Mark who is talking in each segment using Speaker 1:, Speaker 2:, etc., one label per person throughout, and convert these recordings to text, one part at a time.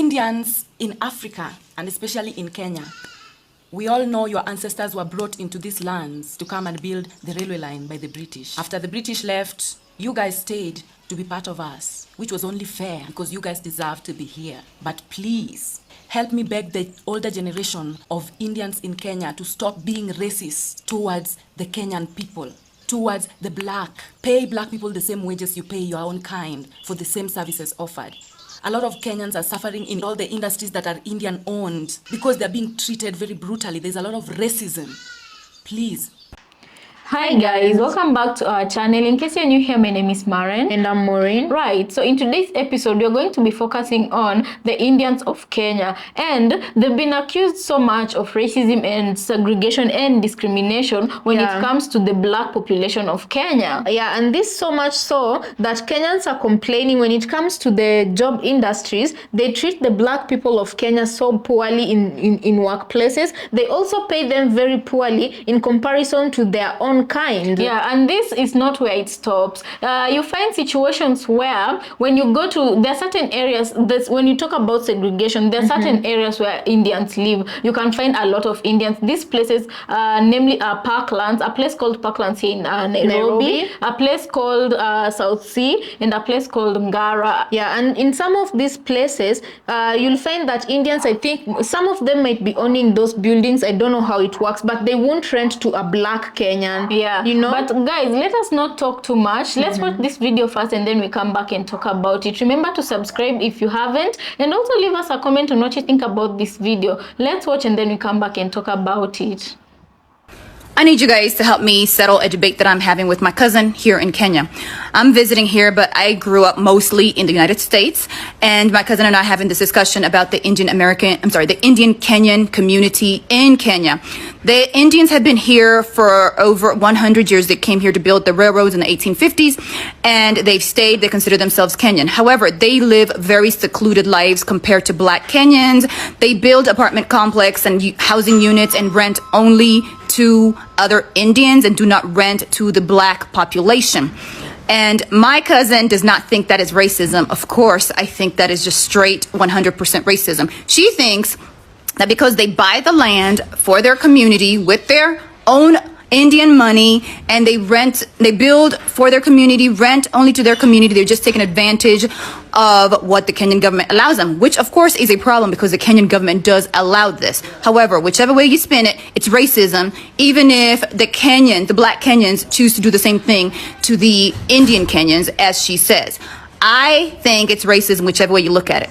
Speaker 1: Indians in Africa, and especially in Kenya, we all know your ancestors were brought into these lands to come and build the railway line by the British. After the British left, you guys stayed to be part of us, which was only fair because you guys deserve to be here. But please, help me beg the older generation of Indians in Kenya to stop being racist towards the Kenyan people, towards the black. Pay black people the same wages you pay your own kind for the same services offered. A lot of Kenyans are suffering in all the industries that are Indian owned because they're being treated very brutally. There's a lot of racism. Please.
Speaker 2: Hi guys, welcome back to our channel. In case you're new here, my name is Maren.
Speaker 3: And I'm Maureen.
Speaker 2: Right, so in today's episode, we're going to be focusing on the Indians of Kenya. And they've been accused so much of racism and segregation and discrimination when it comes to the black population of Kenya.
Speaker 3: Yeah, and this so much so that Kenyans are complaining when it comes to the job industries. They treat the black people of Kenya so poorly in workplaces. They also pay them very poorly in comparison to their own kind.
Speaker 2: Yeah, and this is not where it stops. You find situations where when you go to, there are certain areas, when you talk about segregation, there are certain areas where Indians live. You can find a lot of Indians. These places, namely Parklands, a place called Parklands here in Nairobi, a place called South Sea, and a place called Ngara.
Speaker 3: Yeah, and in some of these places, you'll find that Indians, I think, some of them might be owning those buildings. I don't know how it works, but they won't rent to a black Kenyan.
Speaker 2: Yeah,
Speaker 3: you know.
Speaker 2: But guys, let us not talk too much. Let's watch this video first and then we come back and talk about it. Remember to subscribe if you haven't, and also leave us a comment on what you think about this video. Let's watch and then we come back and talk about it.
Speaker 4: I need you guys to help me settle a debate that I'm having with my cousin here in Kenya. I'm visiting here, but I grew up mostly in the United States, and my cousin and I are having this discussion about the Indian Kenyan community in Kenya. The Indians have been here for over 100 years. They came here to build the railroads in the 1850s, and they've stayed. They consider themselves Kenyan. However, they live very secluded lives compared to black Kenyans. They build apartment complex and housing units and rent only to other Indians and do not rent to the black population. And my cousin does not think that is racism. Of course, I think that is just straight 100% racism. She thinks that because they buy the land for their community with their own Indian money and they build for their community, rent only to their community, they're just taking advantage of what the Kenyan government allows them, which of course is a problem because the Kenyan government does allow this. However, whichever way you spin it, it's racism, even if the black Kenyans choose to do the same thing to the Indian Kenyans, as she says. I think it's racism whichever way you look at it.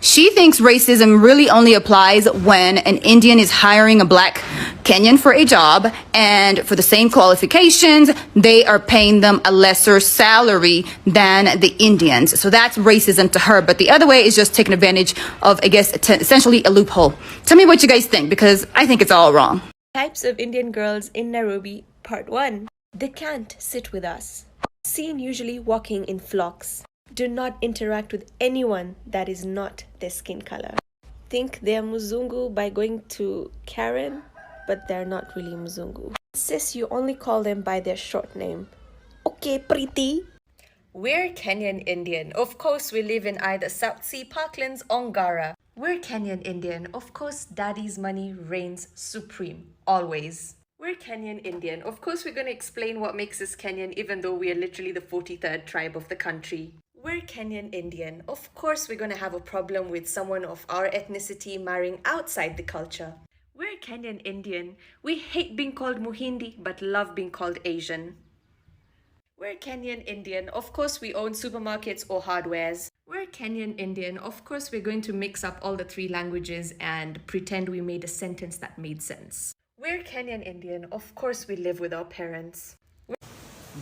Speaker 4: She thinks racism really only applies when an Indian is hiring a black Kenyan for a job, and for the same qualifications, they are paying them a lesser salary than the Indians. So that's racism to her. But the other way is just taking advantage of, I guess, essentially a loophole. Tell me what you guys think, because I think it's all wrong.
Speaker 5: Types of Indian girls in Nairobi, Part 1. They can't sit with us. Seen usually walking in flocks. Do not interact with anyone that is not their skin color. Think they're Muzungu by going to Karen, but they're not really Muzungu. Sis, you only call them by their short name. Okay, pretty.
Speaker 6: We're Kenyan Indian. Of course, we live in either South Sea, Parklands, or Ngara. We're Kenyan Indian. Of course, daddy's money reigns supreme, always. We're Kenyan Indian. Of course, we're going to explain what makes us Kenyan, even though we are literally the 43rd tribe of the country. We're Kenyan Indian. Of course, we're going to have a problem with someone of our ethnicity marrying outside the culture. We're Kenyan Indian. We hate being called Muhindi, but love being called Asian. We're Kenyan Indian. Of course, we own supermarkets or hardwares. We're Kenyan Indian. Of course, we're going to mix up all the 3 languages and pretend we made a sentence that made sense. We're Kenyan Indian. Of course, we live with our parents.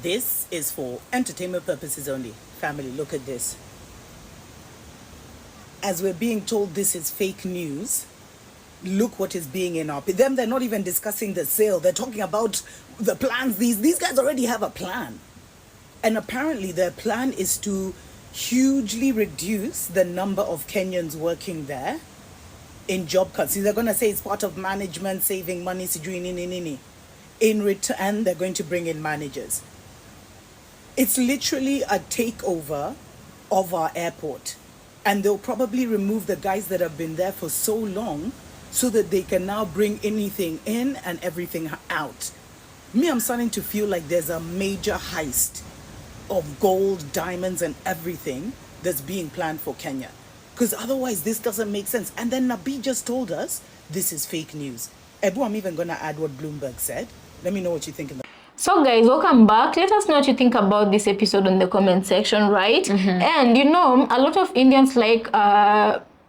Speaker 7: This is for entertainment purposes only. Family, look at this. As we're being told this is fake news, look what is being in our... Them, they're not even discussing the sale. They're talking about the plans. These guys already have a plan. And apparently their plan is to hugely reduce the number of Kenyans working there in job cuts. They're going to say it's part of management, saving money, in return, they're going to bring in managers. It's literally a takeover of our airport. And they'll probably remove the guys that have been there for so long so that they can now bring anything in and everything out. Me, I'm starting to feel like there's a major heist of gold, diamonds, and everything that's being planned for Kenya. Because otherwise, this doesn't make sense. And then Nabi just told us this is fake news. Ebu, I'm even going to add what Bloomberg said. Let me know what you think.
Speaker 2: So guys, welcome back. Let us know what you think about this episode in the comment section, right? And you know, a lot of Indians like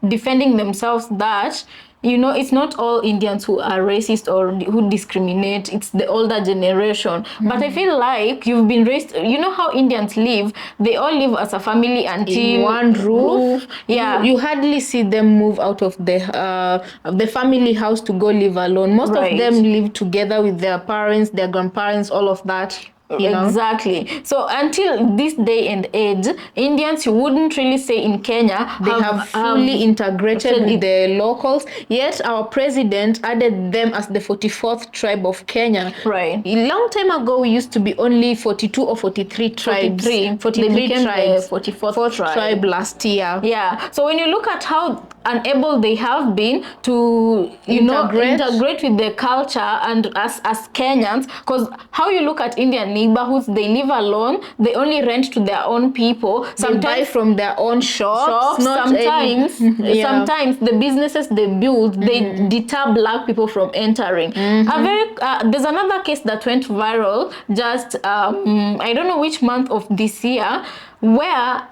Speaker 2: defending themselves that, you know, it's not all Indians who are racist or who discriminate. It's the older generation. But I feel like you've been raised, you know how Indians live? They all live as a family until
Speaker 3: In one roof.
Speaker 2: Yeah.
Speaker 3: You hardly see them move out of the family house to go live alone. Most
Speaker 2: Right.
Speaker 3: of them live together with their parents, their grandparents, all of that. You know?
Speaker 2: Exactly. So until this day and age, Indians, you wouldn't really say in Kenya,
Speaker 3: They have fully integrated with the locals, yet our president added them as the 44th tribe of Kenya.
Speaker 2: Right.
Speaker 3: A long time ago, we used to be only 42 or 43 tribes.
Speaker 2: 43
Speaker 3: They became
Speaker 2: tribes.
Speaker 3: the
Speaker 2: 44th
Speaker 3: fourth tribe last year.
Speaker 2: Yeah. So when you look at how unable they have been to integrate with the culture and as Kenyans, because how you look at Indian neighborhoods, they live alone, they only rent to their own people,
Speaker 3: Sometimes buy from their own shops.
Speaker 2: sometimes the businesses they build, they deter black people from entering. There's another case that went viral just I don't know which month of this year, where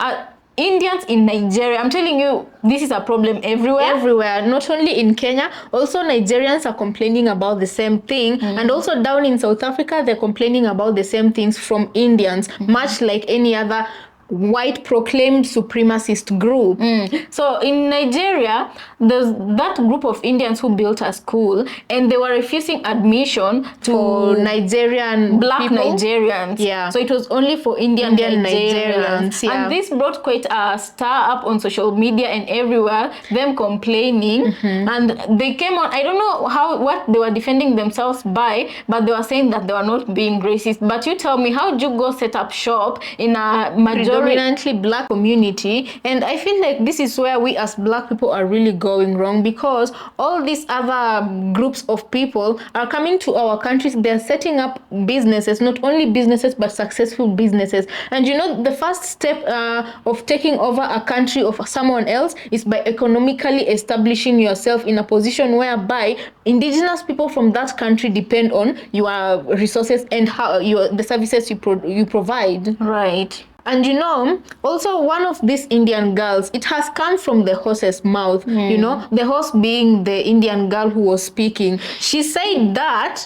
Speaker 2: Indians in Nigeria, I'm telling you, this is a problem everywhere.
Speaker 3: Not only in Kenya, also Nigerians are complaining about the same thing. And also down in South Africa, they're complaining about the same things from Indians, much like any other white proclaimed supremacist group.
Speaker 2: So in Nigeria, there's that group of Indians who built a school and they were refusing admission to
Speaker 3: Nigerian
Speaker 2: black
Speaker 3: people.
Speaker 2: Nigerians.
Speaker 3: Yeah.
Speaker 2: So it was only for Indian
Speaker 3: Nigerians. Yeah.
Speaker 2: And this brought quite a stir up on social media and everywhere, them complaining. And they came on, I don't know what they were defending themselves by, but they were saying that they were not being racist. But you tell me, how did you go set up shop in a
Speaker 3: predominantly black community? And I feel like this is where we as black people are really going wrong, because all these other groups of people are coming to our countries. They're setting up businesses, not only businesses but successful businesses. And you know, the first step of taking over a country of someone else is by economically establishing yourself in a position whereby indigenous people from that country depend on your resources and how the services you provide.
Speaker 2: Right.
Speaker 3: And you know, also one of these Indian girls, it has come from the horse's mouth, you know, the horse being the Indian girl who was speaking. She said that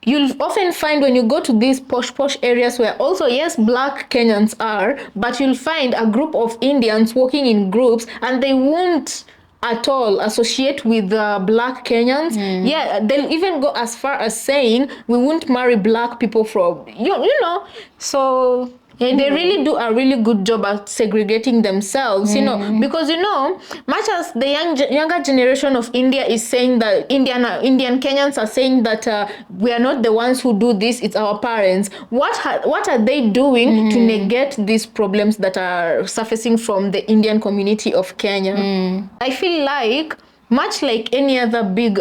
Speaker 3: you'll often find when you go to these posh areas where also, yes, black Kenyans are, but you'll find a group of Indians walking in groups and they won't at all associate with black Kenyans. Yeah, they'll even go as far as saying we won't marry black people from you know. So they really do a really good job at segregating themselves, you know, because you know, much as the younger generation of India is saying that Indian Kenyans are saying that we are not the ones who do this, it's our parents. What are they doing to negate these problems that are surfacing from the Indian community of Kenya? I feel like, much like any other big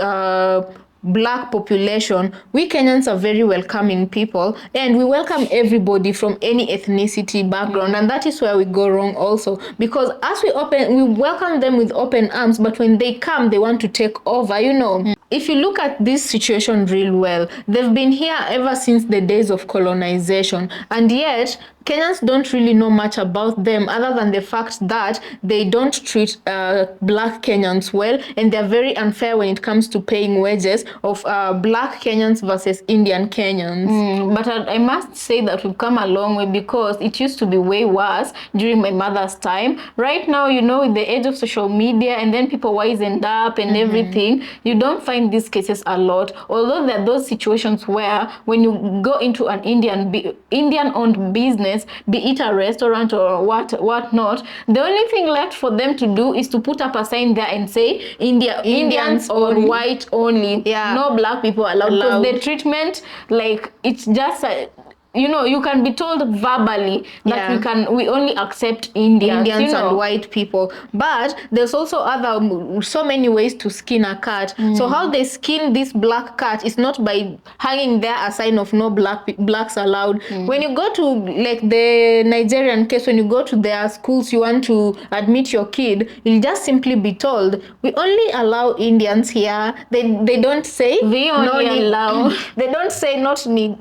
Speaker 3: black population, we Kenyans are very welcoming people, and we welcome everybody from any ethnicity background, and that is where we go wrong also, because as we welcome them with open arms, but when they come, they want to take over, you know. If you look at this situation real well, they've been here ever since the days of colonization, and yet Kenyans don't really know much about them other than the fact that they don't treat black Kenyans well, and they're very unfair when it comes to paying wages of black Kenyans versus Indian Kenyans.
Speaker 2: But I must say that we've come a long way, because it used to be way worse during my mother's time. Right now, you know, with the age of social media and then people wisened up and everything, you don't find these cases a lot. Although there are those situations where when you go into an Indian-owned business, be it a restaurant or what not, the only thing left for them to do is to put up a sign there and say Indians or white only, no black people allowed. Because the treatment, like, it's just you know, you can be told verbally that
Speaker 3: Yeah.
Speaker 2: we only accept Indians, you know.
Speaker 3: And white people, but there's also so many ways to skin a cat. So how they skin this black cat is not by hanging there a sign of no blacks allowed. When you go to like the Nigerian case, when you go to their schools, you want to admit your kid, you'll just simply be told, we only allow Indians here. They don't say
Speaker 2: We only allow.
Speaker 3: they don't say not need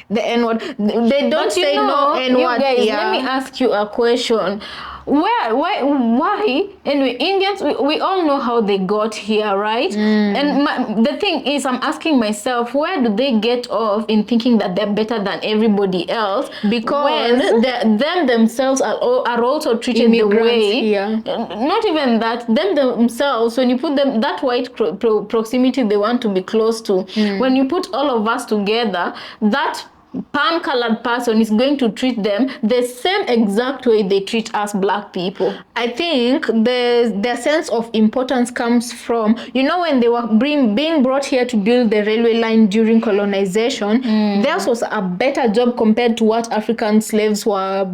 Speaker 3: the N-word. They don't
Speaker 2: But you
Speaker 3: say
Speaker 2: know,
Speaker 3: no N-word.
Speaker 2: you guys, let me ask you a question. Why? Anyway, Indians, we all know how they got here, right? And the thing is, I'm asking myself, where do they get off in thinking that they're better than everybody else?
Speaker 3: Because
Speaker 2: when them themselves are also treated the way.
Speaker 3: Here.
Speaker 2: Not even that, them themselves, when you put them, that white proximity they want to be close to, when you put all of us together, that palm colored person is going to treat them the same exact way they treat us black people.
Speaker 3: I think their sense of importance comes from, you know, when they were being brought here to build the railway line during colonization, theirs was a better job compared to what African slaves were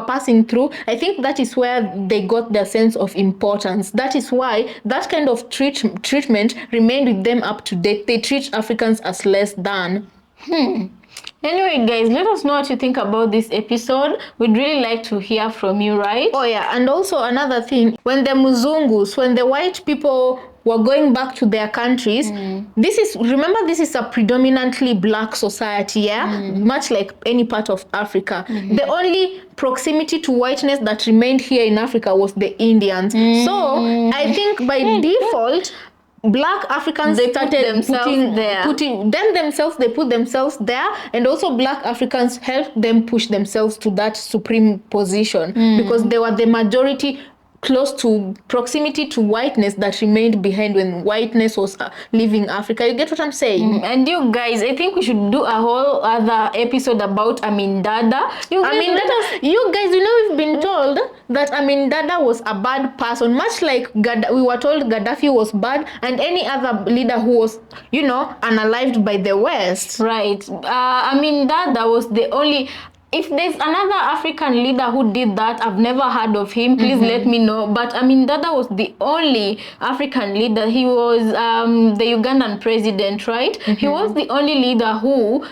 Speaker 3: passing through. I think that is where they got their sense of importance. That is why that kind of treatment remained with them up to date. They treat Africans as less than.
Speaker 2: Anyway, guys, let us know what you think about this episode. We'd really like to hear from you, right?
Speaker 3: Oh yeah, and also another thing, when the Muzungus, when the white people were going back to their countries, this is a predominantly black society, yeah? Much like any part of Africa. The only proximity to whiteness that remained here in Africa was the Indians. So I think by default, black Africans
Speaker 2: They
Speaker 3: started
Speaker 2: put themselves there,
Speaker 3: and also black Africans helped them push themselves to that supreme position because they were the majority close to proximity to whiteness that remained behind when whiteness was leaving Africa. You get what I'm saying?
Speaker 2: And you guys, I think we should do a whole other episode about Amin Dada. You guys,
Speaker 3: you know, we've been told that Amin Dada was a bad person, much like we were told Gaddafi was bad and any other leader who was, you know, unalived by the West.
Speaker 2: Right. Amin Dada was the only... If there's another African leader who did that, I've never heard of him, please let me know. But Amin Dada was the only African leader. He was the Ugandan president, right? He was the only leader who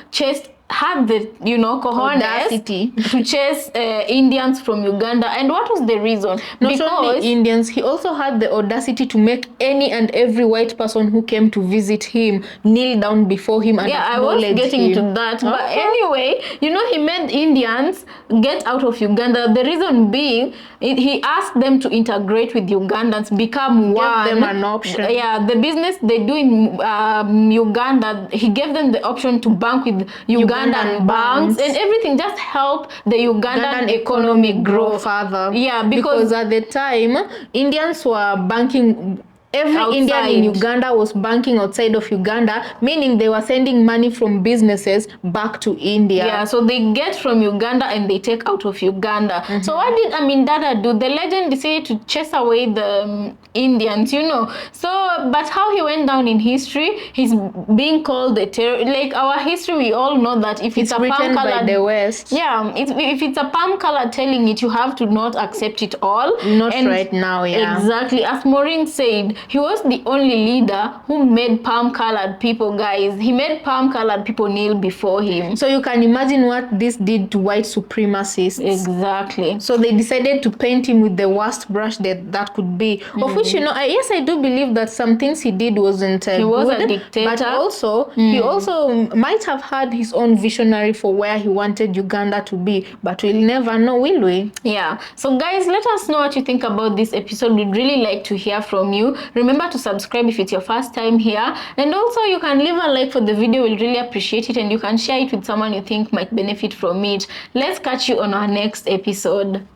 Speaker 2: had the, you know,
Speaker 3: audacity
Speaker 2: to chase Indians from Uganda. And what was the reason?
Speaker 3: Not only Indians, he also had the audacity to make any and every white person who came to visit him kneel down before him and acknowledge him.
Speaker 2: I was getting to that. But anyway, you know, he made Indians get out of Uganda. The reason being, he asked them to integrate with Ugandans, become one.
Speaker 3: Give them an option.
Speaker 2: Yeah, the business they do in Uganda, he gave them the option to bank with Ugandan banks and everything, just help the Ugandan economy grow
Speaker 3: further.
Speaker 2: Yeah,
Speaker 3: because at the time, Indians were banking. Every Indian in Uganda was banking outside of Uganda, meaning they were sending money from businesses back to India.
Speaker 2: Yeah, so they get from Uganda and they take out of Uganda. So what did Amin Dada do? The legend decided to chase away the Indians, you know. So, but how he went down in history, he's being called the terror. Like our history, we all know that if it's a palm color
Speaker 3: by the West.
Speaker 2: Yeah, if it's a palm color telling it, you have to not accept it all.
Speaker 3: Not right now, yeah.
Speaker 2: Exactly. As Maureen said, he was the only leader who made palm-colored people, guys. He made palm-colored people kneel before him.
Speaker 3: So you can imagine what this did to white supremacists.
Speaker 2: Exactly.
Speaker 3: So they decided to paint him with the worst brush that could be. Of which, you know, yes, I do believe that some things he did wasn't
Speaker 2: He was a dictator.
Speaker 3: But also, he also might have had his own visionary for where he wanted Uganda to be. But we'll never know, will we?
Speaker 2: Yeah. So guys, let us know what you think about this episode. We'd really like to hear from you. Remember to subscribe if it's your first time here, and also you can leave a like for the video. We'll really appreciate it, and you can share it with someone you think might benefit from it. Let's catch you on our next episode.